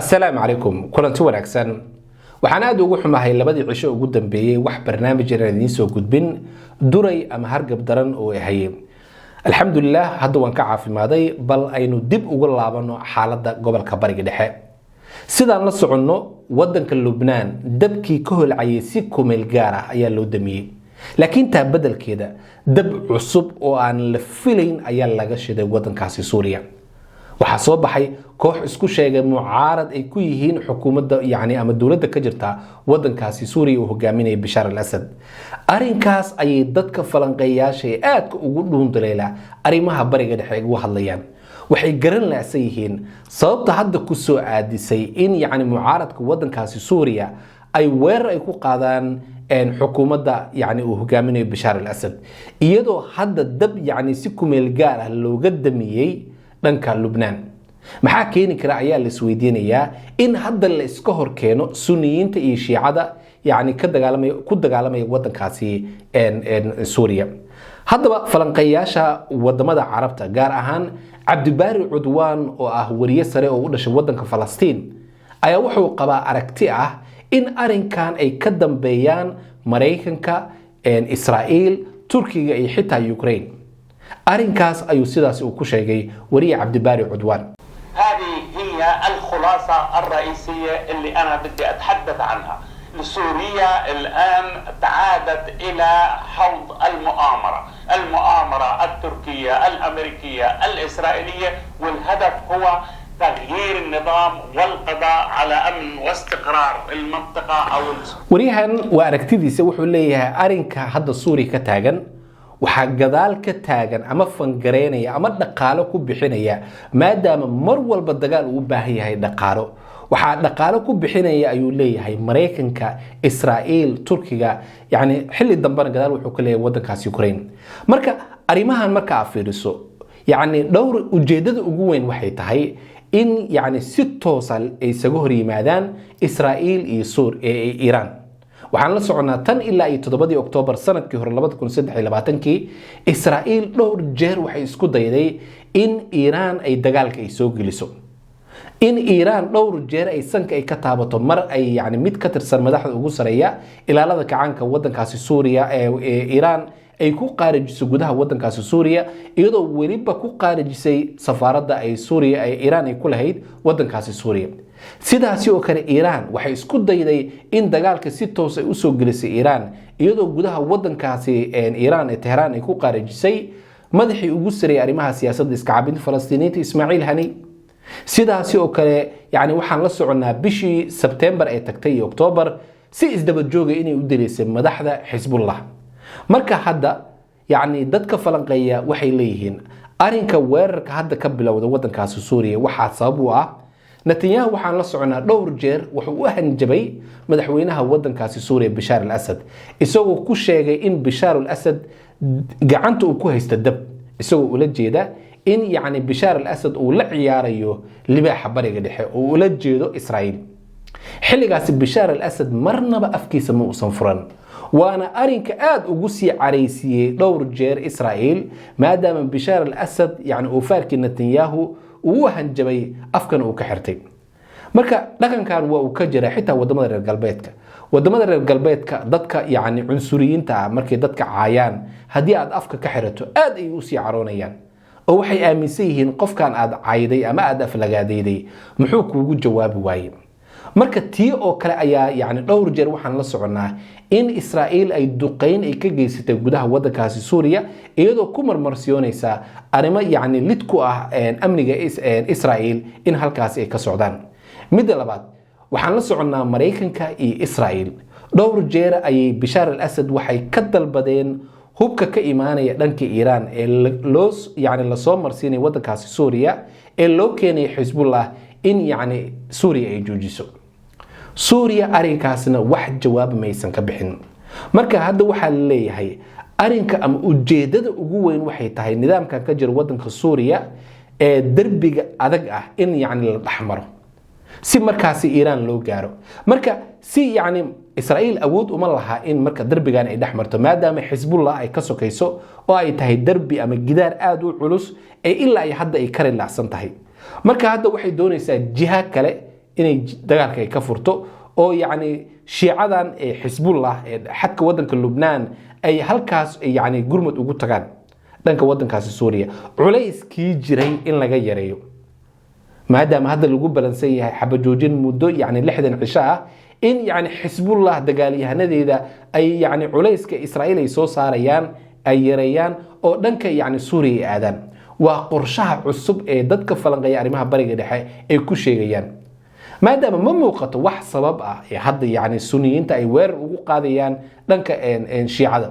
السلام عليكم كلنتي wanaagsan waxaan aad ugu xumahay labadii cisho ugu dambeeyay wax barnaamij idin soo gudbin duray ama hargab daran oo ahaayeen alxamdulillah hadda waan ka caafimaaday bal aynu dib ugu laabano xaaladda gobolka bariga dhexe sidaan la soconno wadanka Lubnaan dabkii ka holcayay si kumeel gaar ah ayaa loo damiyay laakiin taa beddelkeeda dab cusub oo aan la filayn ayaa laga shiday wadankaasi Suuriya waxa soo baxay koox isku sheegay mucaarad ay ku yihiin xukuumadda ama dawladda ka jirta wadankaasi Suuriya oo hogaaminaya Bashar al-Assad arinkaas ay dadka falanqeeyaasha aad ugu dhuundaleela arimaha bariga dhexe ugu hadlayaan waxay garan laasay yihiin sababta hadda ku soo aadisay in mucaaradka wadankaasi Suuriya ay weerar ay ku qaadaan xukuumadda uu hogaaminayo Bashar al-Assad iyadoo hadda dab si kumeel gaar ah looga damiyay dhanka Lubnaan maxaa keeni kara ayaa la isweydiinayaa in hadda la iska hor keeno sunniyiinta iyo shiicada ku dagaalamaya wadankaasi Suuriya haddaba falanqeeyaasha wadamada Carabta gaar ahaan Cabdibaari Cudwaan oo ah wariye sare oo u dhashay wadanka Falastiin ayaa wuxuu qabaa aragti ah in arinkan ay ka dambeeyaan Mareykanka Israa'iil Turkiga iyo xitaa Ukraine أرينكاس أيو سيداس وكوشيغي وري عبدباري عدوان هذه هي الخلاصة الرئيسية اللي أنا بدي أتحدث عنها سوريا الآن تعادت إلى حوض المؤامرة التركية الأمريكية الإسرائيلية والهدف هو تغيير النظام والقضاء على أمن واستقرار المنطقة أو وريهن وأركتدي سوحوا ليها أرينكا هذا السوري كتاغن waxa gadaal ka taagan ama fangareynaya ama dhaqaale ku bixinaya maadaama mar walba dagaal uu baahan yahay dhaqaalo waxa dhaqaale ku bixinaya ayuu leeyahay Mareykanka Israa'iil Turkiga xilli dambana gadaal wuxuu ka leeyahay wadankaasi Ukraine marka arimahan marka afiiriso dhowr ujeedada ugu weyn waxay tahay in si toos ah ay isaga hor yimaadaan Israa'iil iyo Iran waxaan la soconaa tan ilaa 7 Oktoobar sanadkii hore 2023 Israa'iil dhowr jeer waxay isku dayday in Iran ay dagaalka ay soo geliso in Iran dhowr jeer ay sanka ay ka taabato mar ay mid ka tirsan madaxda ugu sareeya ilaalada kacaanka wadankaasi Suuriya ee Iran ay ku qaarijiso gudaha wadankaasi Suuriya iyadoo weliba ku qaarijisay safaaradda ay Suuriya ay Iran ay ku lahayd wadankaasi Suuriya sidaasi oo kale Iran waxay isku dayday in dagaalka si toos ah u soo gelisay Iran iyadoo gudaha wadankaasi Iran ee Tehran ay ku qaarijisay madaxii ugu sareeyay arimaha siyaasadda iska caabinta Falastiiniinta Ismaaciil Hani sidaasi oo kale waxaan la soconaa bishii September ee tagtay iyo October si isdaba joogay inay u dileysay madaxda Hizbullah marka hadda dadka falanqeeya waxay leeyihiin arinka weerarka hadda ka bilowda wadankaasi Suuriya waxa sabab u ah Netanyahu waxaan la soconaa dhowr jeer wuxuu u hanjabay madaxweynaha wadankaasi Suuriya Bashar al-Assad isagoo ku sheegay in Bashar al-Assad gacanta uu ku haysto dab isagoo ula jeeda in Bashar al-Assad uu la ciyaarayo libaaxa bariga dhexe oo ula jeedo Israa'iil xilligaas Bashar al-Assad marnaba afkiisa ma uusan furan waana arinka aad ugu sii careysiyay dhowr jeer Israa'iil maadaama Bashar al-Assad uu faarkii Netanyahu uu hanjabay afkan uu ka xirtay marka dhaqankan waa uu ka jira xitaa wadamada reer galbeedka dadka cunsuriyiinta markay dadka caayaan hadii aad afka ka xirato aad ay u sii caroonayaan oo waxay aaminsan yihiin qofkan aad caayday ama aad aflagaadeeyday muxuu kuugu jawaabi waayay marka tii oo kale ayaa dhowr jeer waxaan la soconaa in Israa'iil ay duqeyn ay ka geysatay gudaha wadankaasi Suuriya iyadoo ku marmarsiyoonaysa arimo lid ku ah amniga Israa'iil in halkaas ay ka socdaan mid labaad waxaan la soconaa Mareykanka iyo Israa'iil dhowr jeer ay Bashar al-Assad waxay ka dalbadeen hubka ka imaanaya dhanka Iran ee la soo marsiinay wadankaasi Suuriya ee loo keenay Hizbullah in Suuriya ay joojiso Suuriya arinkaasna wax jawaab maysan ka bixin marka hadda waxa la leeyahay arinka ama ujeedada ugu weyn waxay tahay nidaamkan ka jira wadanka Suuriya ee darbiga adag ah in la dhaxmaro si markaasi Iran loo gaaro marka si Israa'iil awood uma laha in marka darbigan ay dhaxmarto maadaama Hizbullah ay ka sokayso oo ay tahay darbi ama gidaar aad u culus ee ilaa ay hadda ay ka rilaacsan tahay marka hadda waxay doonaysaa jiha kale inay dagaalka ay ka furto oo yacni shiicadan ee xisbullah ee xadka wadanka Lubnaan ay halkaas yacni gurmad ugu tagaan dhanka wadankaasi Suuriya culayskii jiray in laga yareeyo maadaama hadda lagu balansan yahay xabajoojin muddo yacni 60 cisho ah in yacni xisbullah dagaalyahaneeda ay yacni culayska Israa'iil ay soo saarayaan ay yareeyaan oo dhanka yacni Suuriya ay aadaan waa qorshaha cusub ee dadka falanqeeya arrimaha bariga dhexe ay ku sheegayaan maadaama ma muuqato wax sabab ah ee hadda yacni sunniyiinta ay weerar ugu qaadayaan dhanka shiicada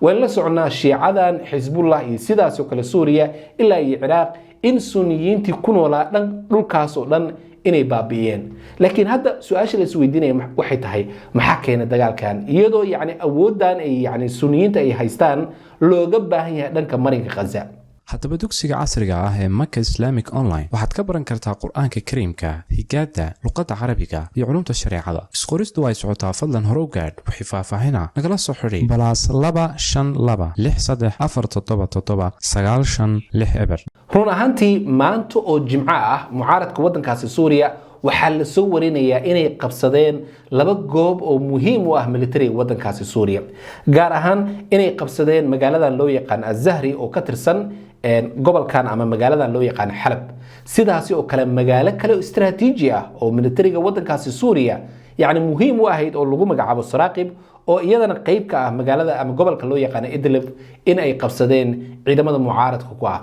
waan la soconaa shiicadan xisbullah iyo sidaas oo kale Suuriya ilaa iyo Ciraaq in sunniyiintii ku noolaa dhulkaas oo dhan inay baabi'iyeen laakiin hadda su'aasha la isweydiinaya waxay tahay maxaa keenay dagaalkan iyadoo yacni awoodan ay yacni sunniyiinta ay haystaan looga baahan yahay dhanka marinka Gaza haddaba dugsiga casriga ah ee Maka Islamic Online waxaad ka baran kartaa Qur'aanka Kariimka, higaada, luqadda Carabiga iyo culumta shariicada. Isqoristu way socotaa fadlan hore u gaadh wixii faahfaahina nagala soo xiriir +252 run ahaantii maanta oo Jimco ah mucaaradka wadankaasi Suuriya waxaa la soo warinayaa inay qabsadeen laba goob oo muhiim u ah militariga wadankaasi Suuriya gaar ahaan inay qabsadeen magaaladan loo yaqaan Az-Zahri oo ka tirsan gobolkan ama magaaladan loo yaqaan Xalab sidaas oo kale magaalo kale oo istiraatiiji ah oo militariga wadankaasi Suuriya yani muhiim u ahayd oo lagu magacaabo Saraaqib oo iyadana qayb ka ah magaalada ama gobolka loo yaqaan Idlib in ay qabsadeen ciidamada mucaaradka ku ah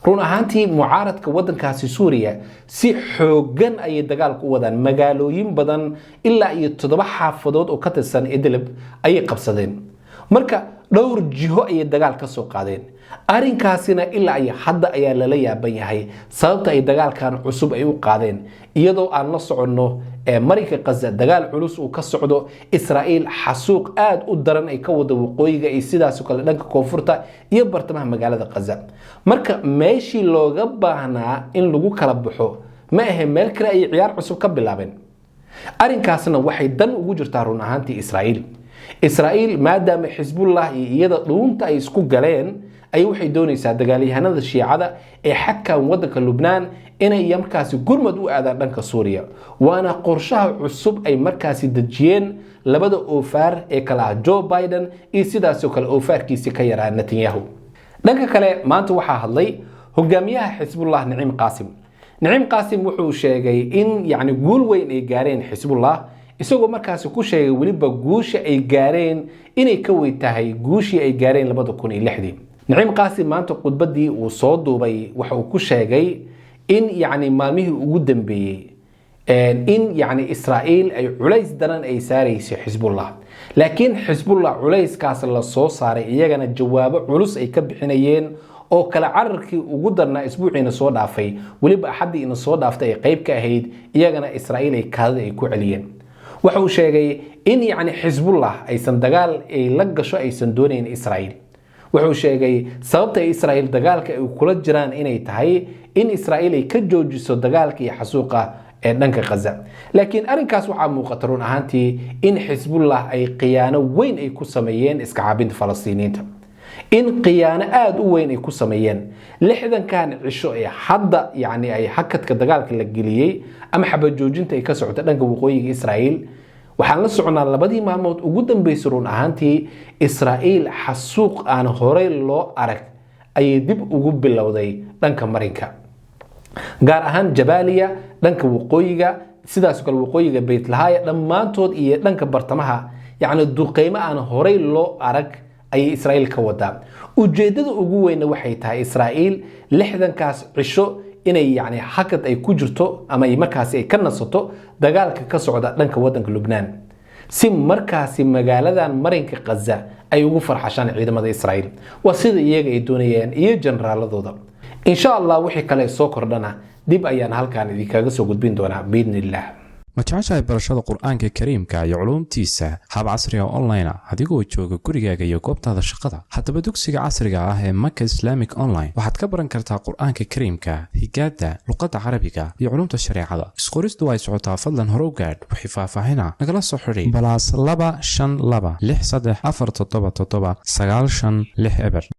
run ahaantii mucaaradka wadankaasi Suuriya si xoogan ay dagaal ku wadaan magaalooyin badan ilaa iyo 7 xaafadood oo ka tirsan Idlib ay qabsadeen marka dhowr jiho ay dagaal ka soo qaadeen arinkaasina ilaa ay hadda ayaa la yaaban yahay sababta ay dagaalkan cusub ay u qaadeen iyadoo aan la soconno marinka Gaza dagaal culus uu ka socdo Israa'iil xasuuq aad u daran ay ka wada waqooyiga ay sidaas oo kale dhanka koonfurta iyo bartamaha magaalada Gaza marka meeshii looga baahnaa in lagu kala baxo ma aha meel kale ay ciyaar cusub ka bilaabeen arinkaasna waxay dan ugu jirtaa run ahaantii Israa'iil maadaama xisbullah iyo iyada dhuunta ay isku galeen ay waxay doonaysaa dagaalyahanada shiicada ee xadkan wadanka Lubnaan inay markaasi gurmad u aadaan dhanka Suuriya waana qorshaha cusub ay markaasi dajiyeen labada oofaar ee kala Joe Biden iyo sidaas oo kale oofaarkiisa ka yaraa Netanyahu dhanka kale maanta waxaa hadlay hogaamiyaha xisbullah Naciim Qaasim wuxuu sheegay in yacni guul weyn ay gaareen xisbullah isagoo markaasi ku sheegay waliba guusha ay gaareen inay ka weyn tahay guushii ay gaareen 2006 Naciim Qaasim maanta khudbadii uu soo duubay waxa uu ku sheegay in yacni maalmihii ugu dambeeyay in yacni Israa'iil ay culays daran ay saarayso xisbullah laakiin xisbullah culayskaas la soo saaray iyagana jawaabo culus ay ka bixinayeen oo kala cararkii ugu darnaa isbuuciina soo dhaafay waliba axadii ina soo dhaaftay ay qayb ka ahayd iyagana Israa'iil ay kaadada ay ku celiyeen waxa uu sheegay in yacni xisbullah aysan dagaal ay la gasho aysan doonayn Israa'iil wuxuu sheegay sababta Israa'iil dagaalka ay kula jiraan inay tahay in Israa'iil ay ka joojiso dagaalka iyo xasuuqa ee dhanka Gaza laakiin arinkaas waxa muuqata run ahaantii in xisbullah ay qiyaano weyn ay ku sameeyeen iska caabinta Falastiiniinta in qiyaano aad u weyn ay ku sameeyeen 60kan cisho ee hadda yacni ay hakadka dagaalka la geliyay ama xabajoojinta ay ka socoto dhanka waqooyiga Israa'iil waxaan la soconaa labadii maalmood ugu dambeysay run ahaantii Israa'iil xasuuq aan horey loo arag ay dib ugu bilowday dhanka marinka gaar ahaan Jabaaliya dhanka waqooyiga sidaas oo kale waqooyiga Beit Lahaya dhammaantood iyo dhanka bartamaha yacni duqeymo aan horey loo arag ay Israa'iil ka wadaa ujeedada ugu weyn waxay tahay Israa'iil 60kaas cisho inay yacni hakad ay ku jirto ama ay markaasi ay ka nasato dagaalka ka socda dhanka wadanka Lubnaan si markaasi magaaladan marinka Gaza ay ugu farxashaan ciidamada Israa'iil waa sida iyaga ay doonayaan iyo generaaladooda insha Allah wixii kale soo kordhana dib ayaan halkaan idinkaga soo gudbin doonaa biidnillah ma jeceshahay barashada Qur'aanka Kariimka iyo culumtiisa hab casri ah online adigoo jooga gurigaaga iyo goobtaada shaqada haddaba dugsiga casriga ah ee Maka Islamic Online waxaad ka baran kartaa Qur'aanka Kariimka, higaada, luqadda Carabiga iyo culumta shariicada. Isqoristu way socotaa fadlan hore u gaadh wixii faahfaahina nagala soo xiriir +252 63477 956